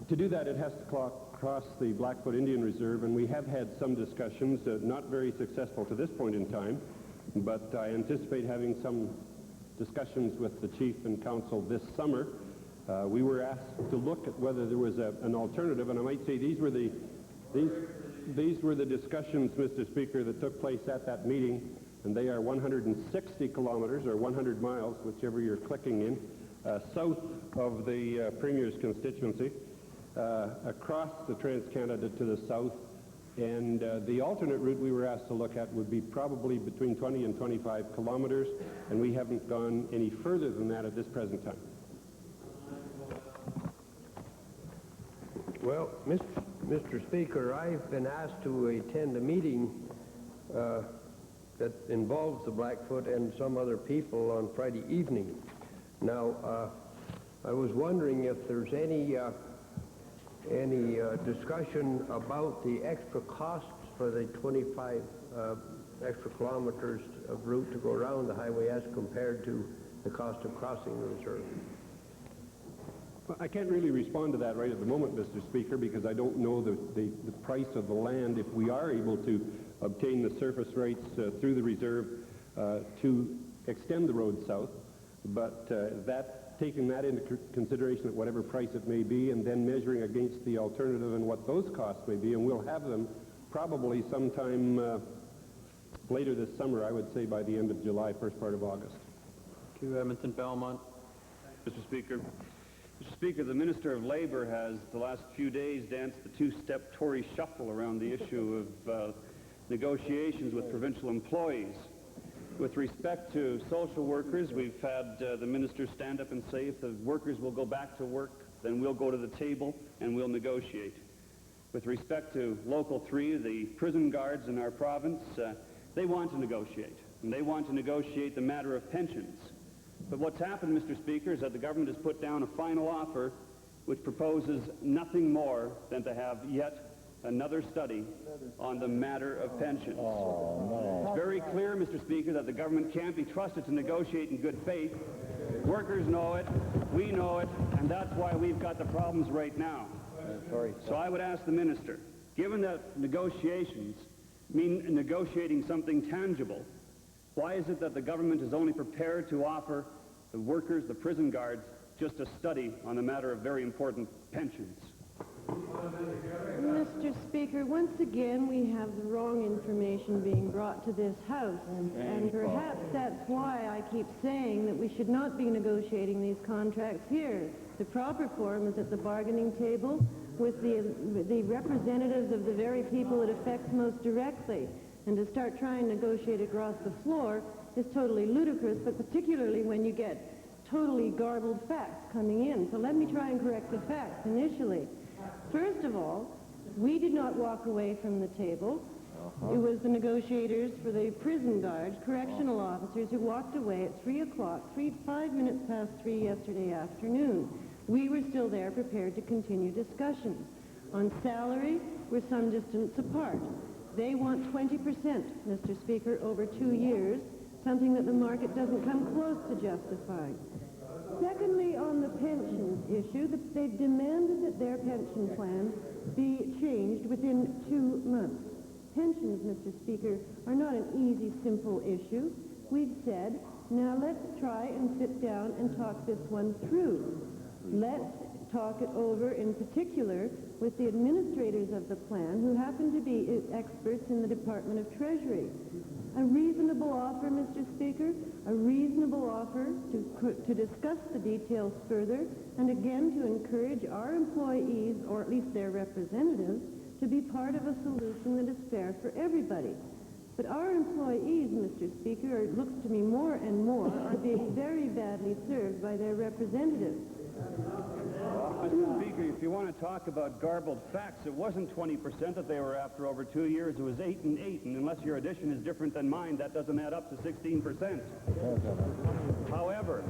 To do that, it has to cross the Blackfoot Indian Reserve, and we have had some discussions, not very successful to this point in time, but I anticipate having some discussions with the chief and council this summer. We were asked to look at whether there was an alternative, and I might say these were the discussions, Mr. Speaker, that took place at that meeting, and they are 160 kilometers, or 100 miles, whichever you're clicking in, south of the Premier's constituency, across the Trans-Canada to the south, and the alternate route we were asked to look at would be probably between 20 and 25 kilometers, and we haven't gone any further than that at this present time. Well, Mr. Speaker, I've been asked to attend a meeting that involves the Blackfoot and some other people on Friday evening. Now, I was wondering if there's any discussion about the extra costs for the 25 extra kilometers of route to go around the highway as compared to the cost of crossing the reserve. I can't really respond to that right at the moment, Mr. Speaker, because I don't know the price of the land if we are able to obtain the surface rights through the reserve to extend the road south. But taking that into consideration at whatever price it may be, and then measuring against the alternative and what those costs may be, and we'll have them probably sometime later this summer, I would say by the end of July, first part of August. Thank you, Edmonton Belmont. Mr. Speaker. Mr. Speaker, the Minister of Labour has the last few days danced the two-step Tory shuffle around the issue of negotiations with provincial employees. With respect to social workers, we've had the minister stand up and say if the workers will go back to work, then we'll go to the table and we'll negotiate. With respect to Local 3, the prison guards in our province, they want to negotiate, and they want to negotiate the matter of pensions. But what's happened, Mr. Speaker, is that the government has put down a final offer which proposes nothing more than to have yet another study on the matter of pensions. It's very clear, Mr. Speaker, that the government can't be trusted to negotiate in good faith. Workers know it, we know it, and that's why we've got the problems right now. So I would ask the minister, given that negotiations mean negotiating something tangible, why is it that the government is only prepared to offer the workers, the prison guards, just a study on the matter of very important pensions? Mr. Speaker, once again we have the wrong information being brought to this House, and perhaps that's why I keep saying that we should not be negotiating these contracts here. The proper forum is at the bargaining table with the representatives of the very people it affects most directly. And to start trying to negotiate across the floor is totally ludicrous, but particularly when you get totally garbled facts coming in. So let me try and correct the facts initially. First of all, we did not walk away from the table. It was the negotiators for the prison guards, correctional officers, who walked away at 3 o'clock, 5 minutes past 3 yesterday afternoon. We were still there prepared to continue discussions. On salary, we're some distance apart. They want 20%, Mr. Speaker, over 2 years, something that the market doesn't come close to justifying. Secondly, on the pensions issue, they've demanded that their pension plan be changed within 2 months. Pensions, Mr. Speaker, are not an easy, simple issue. We've said, now let's try and sit down and talk this one through. Let's talk it over in particular with the administrators of the plan, who happen to be experts in the Department of Treasury. A reasonable offer, Mr. Speaker, a reasonable offer to discuss the details further, and again to encourage our employees, or at least their representatives, to be part of a solution that is fair for everybody. But our employees, Mr. Speaker, it looks to me more and more, are being very badly served by their representatives. Mr. Speaker, if you want to talk about garbled facts, it wasn't 20% that they were after over 2 years. It was 8 and 8, and unless your addition is different than mine, that doesn't add up to 16%. However,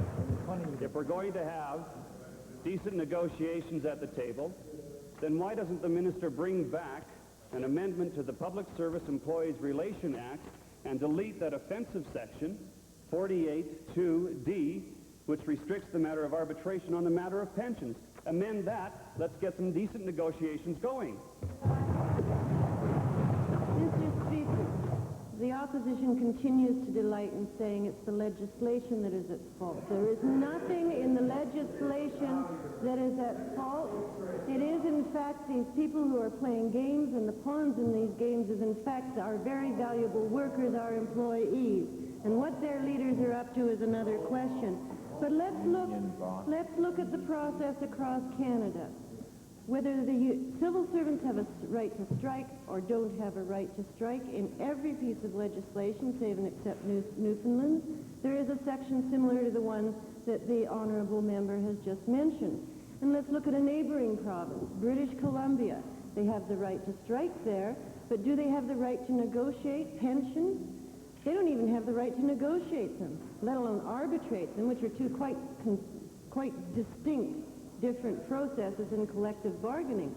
if we're going to have decent negotiations at the table, then why doesn't the minister bring back an amendment to the Public Service Employees Relation Act and delete that offensive section, 48(2)D, which restricts the matter of arbitration on the matter of pensions? Amend that. Let's get some decent negotiations going. Mr. Speaker, the opposition continues to delight in saying it's the legislation that is at fault. There is nothing in the legislation that is at fault. It is, in fact, these people who are playing games, and the pawns in these games is, in fact, our very valuable workers, our employees. And what their leaders are up to is another question. But let's look at the process across Canada. Whether the civil servants have a right to strike or don't have a right to strike, in every piece of legislation, save and except Newfoundland, there is a section similar to the one that the honourable member has just mentioned. And let's look at a neighbouring province, British Columbia. They have the right to strike there, but do they have the right to negotiate pensions? They don't even have the right to negotiate them, let alone arbitrate them, which are two quite distinct, different processes in collective bargaining.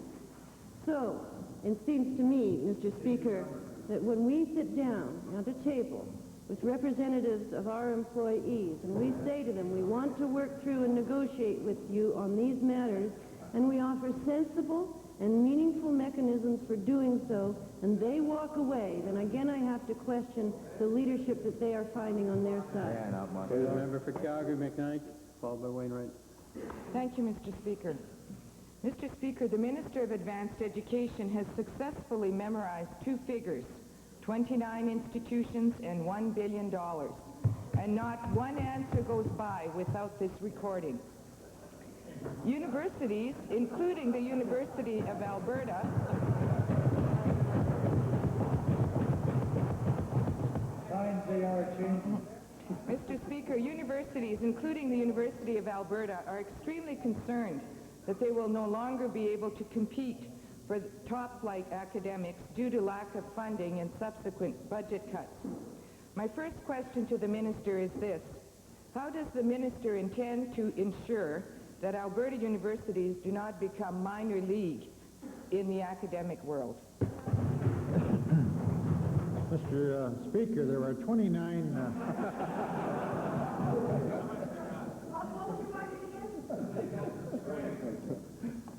So, it seems to me, Mr. Speaker, that when we sit down at a table with representatives of our employees, and we say to them, we want to work through and negotiate with you on these matters, and we offer sensible and meaningful mechanisms for doing so, and they walk away, then again I have to question the leadership that they are finding on their side. The member for Calgary, McKnight, followed by Wainwright. Thank you, Mr. Speaker. Mr. Speaker, the Minister of Advanced Education has successfully memorized two figures, 29 institutions and $1 billion. And not one answer goes by without this recording. Universities, including the University of Alberta, Mr. Speaker, universities, including the University of Alberta, are extremely concerned that they will no longer be able to compete for top-flight academics due to lack of funding and subsequent budget cuts. My first question to the Minister is this: how does the Minister intend to ensure that Alberta universities do not become minor league in the academic world? Mr. Speaker, there are 29...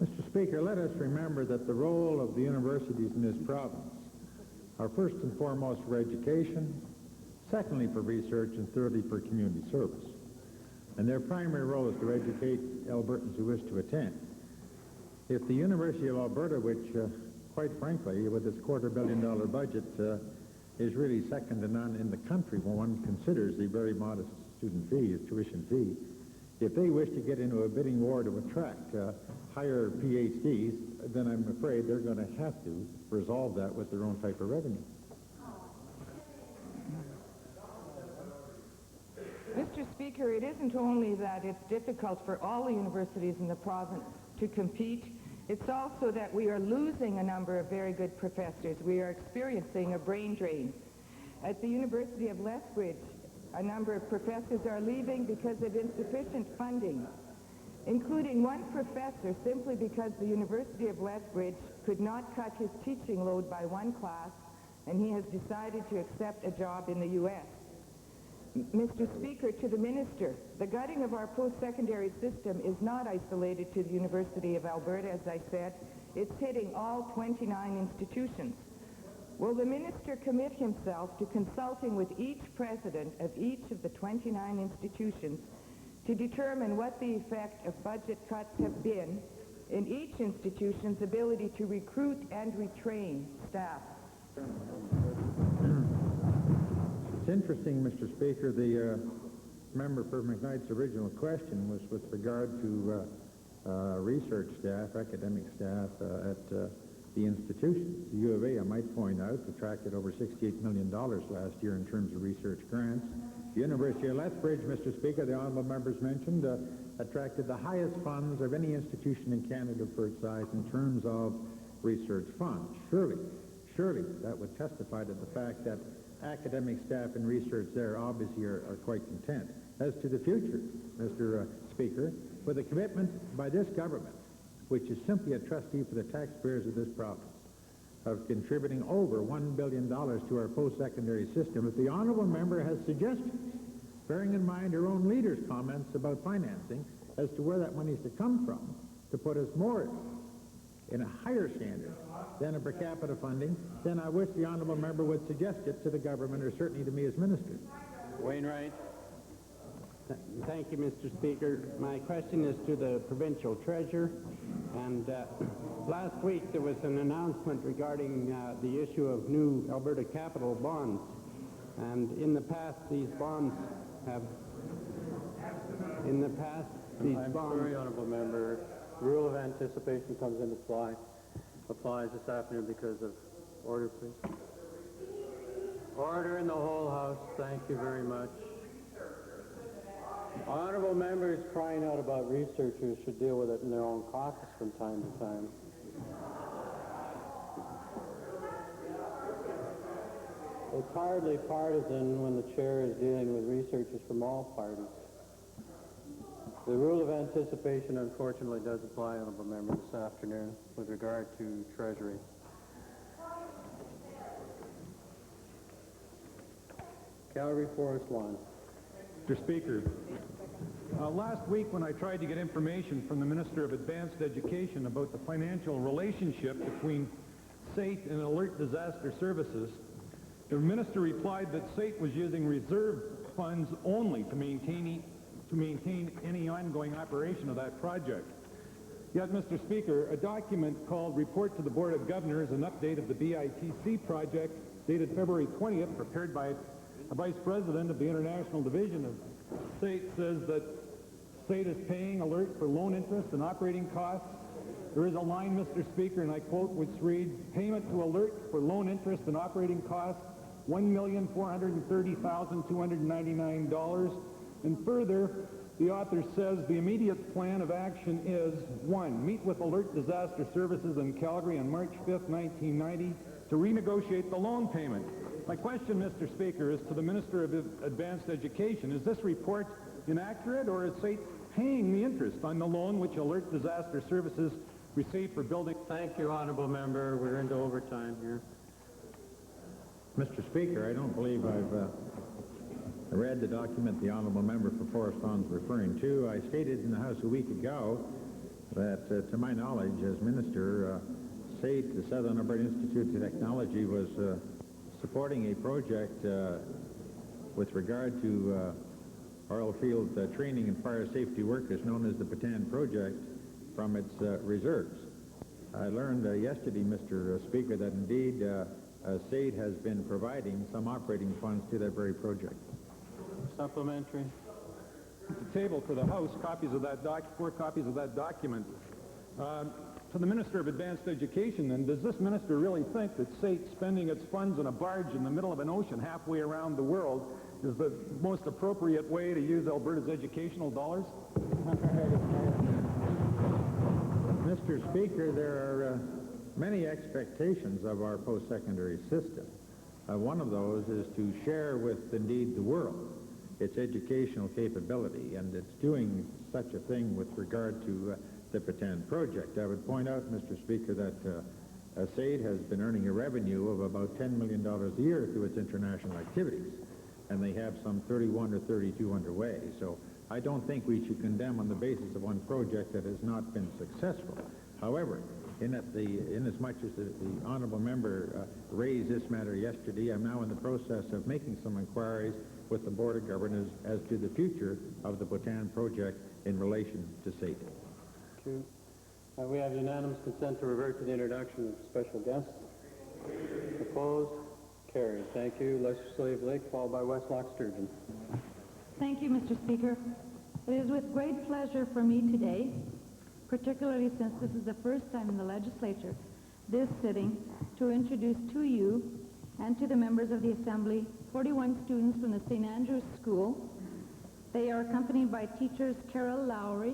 Mr. Speaker, let us remember that the role of the universities in this province are first and foremost for education, secondly for research, and thirdly for community service. And their primary role is to educate Albertans who wish to attend. If the University of Alberta, which, quite frankly, with its $250 million budget, is really second to none in the country when one considers the very modest student fee, tuition fee, if they wish to get into a bidding war to attract higher PhDs, then I'm afraid they're going to have to resolve that with their own type of revenue. Mr. Speaker, it isn't only that it's difficult for all the universities in the province to compete, it's also that we are losing a number of very good professors. We are experiencing a brain drain. At the University of Lethbridge, a number of professors are leaving because of insufficient funding, including one professor simply because the University of Lethbridge could not cut his teaching load by one class, and he has decided to accept a job in the U.S. Mr. Speaker, to the Minister, the gutting of our post-secondary system is not isolated to the University of Alberta, as I said. It's hitting all 29 institutions. Will the Minister commit himself to consulting with each president of each of the 29 institutions to determine what the effect of budget cuts have been in each institution's ability to recruit and retrain staff? interesting, Mr. Speaker. The member for McKnight's original question was with regard to research staff, academic staff at the institutions. The U of A, I might point out, attracted over $68 million last year in terms of research grants. The University of Lethbridge, Mr. Speaker, the honourable members mentioned, attracted the highest funds of any institution in Canada for its size in terms of research funds. Surely that would testify to the fact that academic staff and research there obviously are quite content. As to the future, Mr. Speaker, with a commitment by this government, which is simply a trustee for the taxpayers of this province, of contributing over $1 billion to our post-secondary system, if the honourable member has suggestions, bearing in mind her own leader's comments about financing, as to where that money is to come from, to put us more in a higher standard than a per capita funding, then I wish the honourable member would suggest it to the government, or certainly to me as minister. Wainwright. Thank you, Mr. Speaker. My question is to the provincial treasurer. And last week there was an announcement regarding the issue of new Alberta capital bonds. And in the past, these bonds have... I'm sorry, honourable member. Rule of anticipation comes into play. Applies this afternoon because of order, please. Order in the whole House. Thank you very much. Honourable members crying out about researchers should deal with it in their own caucus from time to time. It's hardly partisan when the chair is dealing with researchers from all parties. The rule of anticipation, unfortunately, does apply, honourable member, this afternoon with regard to Treasury. Calgary Forest Lawn. Mr. Speaker, last week when I tried to get information from the Minister of Advanced Education about the financial relationship between SAIT and Alert Disaster Services, the Minister replied that SAIT was using reserve funds only to maintain any ongoing operation of that project. Yet, Mr. Speaker, a document called Report to the Board of Governors, an update of the BITC project, dated February 20th, prepared by a Vice President of the International Division of SAIT, says that SAIT is paying Alert for loan interest and operating costs. There is a line, Mr. Speaker, and I quote, which reads, payment to Alert for loan interest and operating costs, $1,430,299. And further, the author says the immediate plan of action is, 1, meet with Alert Disaster Services in Calgary on March 5th, 1990 to renegotiate the loan payment. My question, Mr. Speaker, is to the Minister of Advanced Education. Is this report inaccurate, or is SAIT paying the interest on the loan which Alert Disaster Services received for building? Thank you, honourable member. We're into overtime here. Mr. Speaker, I don't believe I've read the document the honourable member for Forest Lawn is referring to. I stated in the House a week ago that, to my knowledge, as minister, SAIT, the Southern Alberta Institute of Technology, was supporting a project with regard to oil field training and fire safety workers known as the Patan Project from its reserves. I learned yesterday, Mr. Speaker, that indeed SAIT has been providing some operating funds to that very project. Supplementary. The table for the House, copies of that 4 copies of that document. To the Minister of Advanced Education, then, does this minister really think that SAIT spending its funds in a barge in the middle of an ocean halfway around the world is the most appropriate way to use Alberta's educational dollars? Mr. Speaker, there are many expectations of our post-secondary system. One of those is to share with, indeed, the world its educational capability, and it's doing such a thing with regard to the Patan Project. I would point out, Mr. Speaker, that SAIT has been earning a revenue of about $10 million a year through its international activities, and they have some 31 or 32 underway. So I don't think we should condemn on the basis of one project that has not been successful. However, inasmuch as the honourable member raised this matter yesterday, I'm now in the process of making some inquiries with the Board of Governors as to the future of the Patan Project in relation to SAIT. Thank you. We have unanimous consent to revert to the introduction of special guests. Opposed? Carried. Thank you. Legislative Lake, followed by Westlock Sturgeon. Thank you, Mr. Speaker. It is with great pleasure for me today, particularly since this is the first time in the legislature, this sitting, to introduce to you and to the members of the Assembly 41 students from the St. Andrew's School. They are accompanied by teachers Carol Lowry,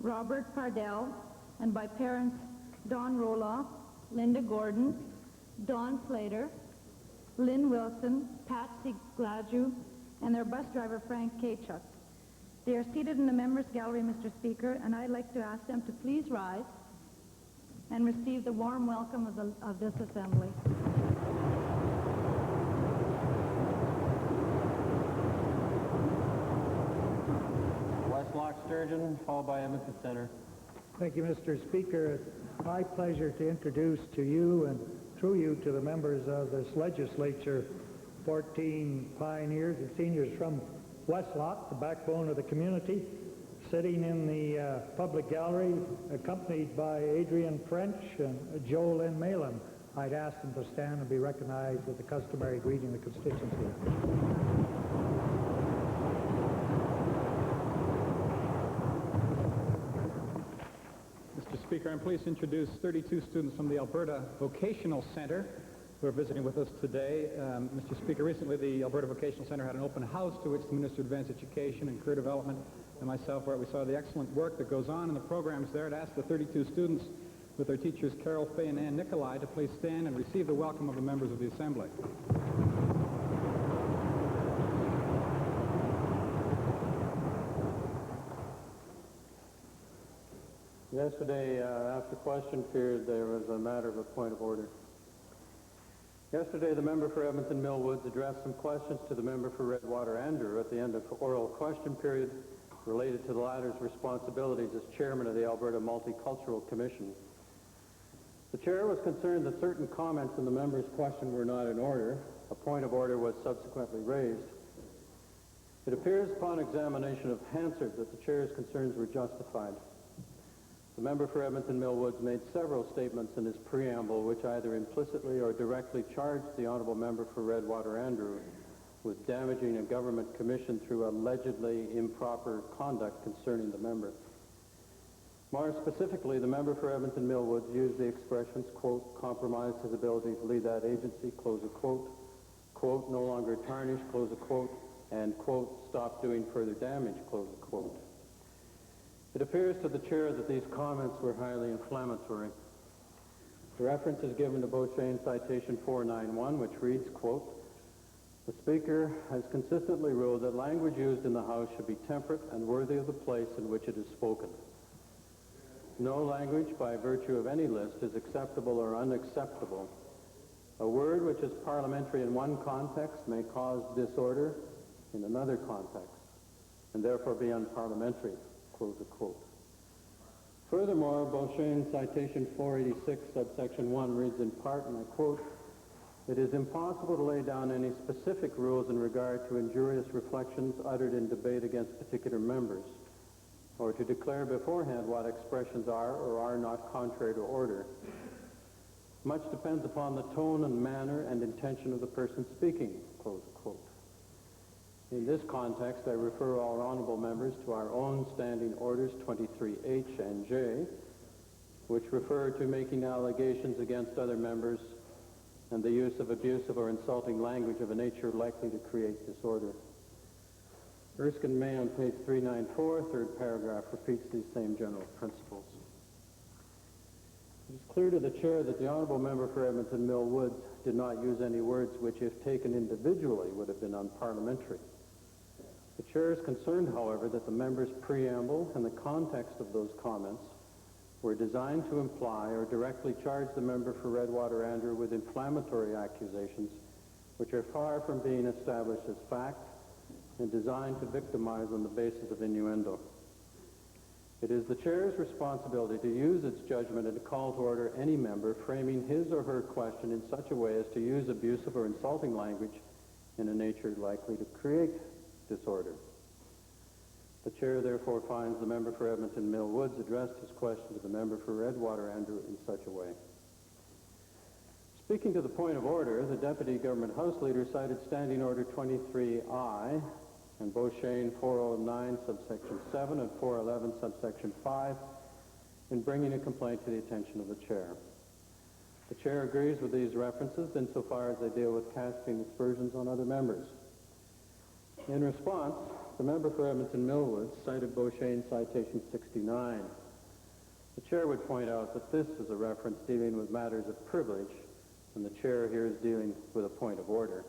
Robert Pardell, and by parents Don Roloff, Linda Gordon, Dawn Slater, Lynn Wilson, Patsy Gladue, and their bus driver Frank Kachuk. They are seated in the members' gallery, Mr. Speaker, and I'd like to ask them to please rise and receive the warm welcome of this assembly. Westlock Sturgeon, followed by Edmonton Center. Thank you, Mr. Speaker. It's my pleasure to introduce to you and through you to the members of this legislature 14 pioneers and seniors from Westlock, the backbone of the community, sitting in the public gallery, accompanied by Adrian French and Jolynn Malin. I'd ask them to stand and be recognized with the customary greeting of the constituency. Mr. Speaker, I'm pleased to introduce 32 students from the Alberta Vocational Centre who are visiting with us today. Mr. Speaker, recently the Alberta Vocational Centre had an open house to which the Minister of Advanced Education and Career Development and myself were. We saw the excellent work that goes on in the programs there. I'd ask the 32 students with their teachers Carol Fay and Ann Nicolai to please stand and receive the welcome of the members of the Assembly. Yesterday, after question period, there was a matter of a point of order. Yesterday, the member for Edmonton Millwoods addressed some questions to the member for Redwater Andrew at the end of oral question period related to the latter's responsibilities as chairman of the Alberta Multicultural Commission. The chair was concerned that certain comments in the member's question were not in order. A point of order was subsequently raised. It appears upon examination of Hansard that the chair's concerns were justified. The member for Edmonton Millwoods made several statements in his preamble which either implicitly or directly charged the honourable member for Redwater Andrew with damaging a government commission through allegedly improper conduct concerning the member. More specifically, the member for Edmonton Millwoods used the expressions, quote, compromised his ability to lead that agency, close a quote, quote, no longer tarnished, close a quote, and, quote, stop doing further damage, close a quote. It appears to the chair that these comments were highly inflammatory. The reference is given to Beauchesne Citation 491, which reads, quote, the Speaker has consistently ruled that language used in the House should be temperate and worthy of the place in which it is spoken. No language, by virtue of any list, is acceptable or unacceptable. A word which is parliamentary in one context may cause disorder in another context, and therefore be unparliamentary. Close the quote. Furthermore, Beauchesne Citation 486, subsection 1 reads in part, and I quote, it is impossible to lay down any specific rules in regard to injurious reflections uttered in debate against particular members, or to declare beforehand what expressions are or are not contrary to order. Much depends upon the tone and manner and intention of the person speaking, close quote. In this context, I refer all honourable members to our own standing orders 23H and J, which refer to making allegations against other members and the use of abusive or insulting language of a nature likely to create disorder. Erskine May on page 394, third paragraph, repeats these same general principles. It is clear to the chair that the honourable member for Edmonton Millwoods did not use any words which, if taken individually, would have been unparliamentary. The chair is concerned, however, that the member's preamble and the context of those comments were designed to imply or directly charge the member for Redwater Andrew with inflammatory accusations which are far from being established as fact and designed to victimize on the basis of innuendo. It is the chair's responsibility to use its judgment and to call to order any member framing his or her question in such a way as to use abusive or insulting language in a nature likely to create disorder. The chair therefore finds the member for Edmonton Millwoods addressed his question to the member for Redwater Andrew in such a way. His Speaking to the point of order, the Deputy Government House Leader cited Standing Order 23I and Beauchesne 409 subsection 7 and 411 subsection 5 in bringing a complaint to the attention of the Chair. The Chair agrees with these references insofar as they deal with casting aspersions on other members. In response, the member for Edmonton Millwoods cited Beauchesne citation 69. The Chair would point out that this is a reference dealing with matters of privilege, and the Chair here is dealing with a point of order.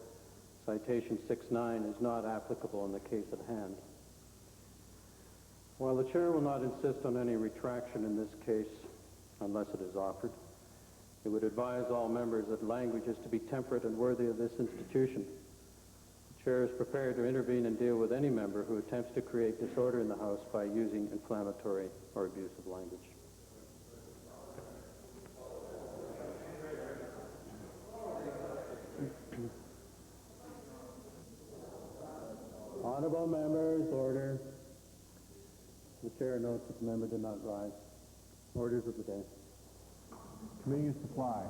Citation 69 is not applicable in the case at hand. While the Chair will not insist on any retraction in this case, unless it is offered, it would advise all members that language is to be temperate and worthy of this institution. The Chair is prepared to intervene and deal with any member who attempts to create disorder in the House by using inflammatory or abusive language. Honorable members, order. The Chair notes that the member did not rise. Orders of the day. Committee of Supply.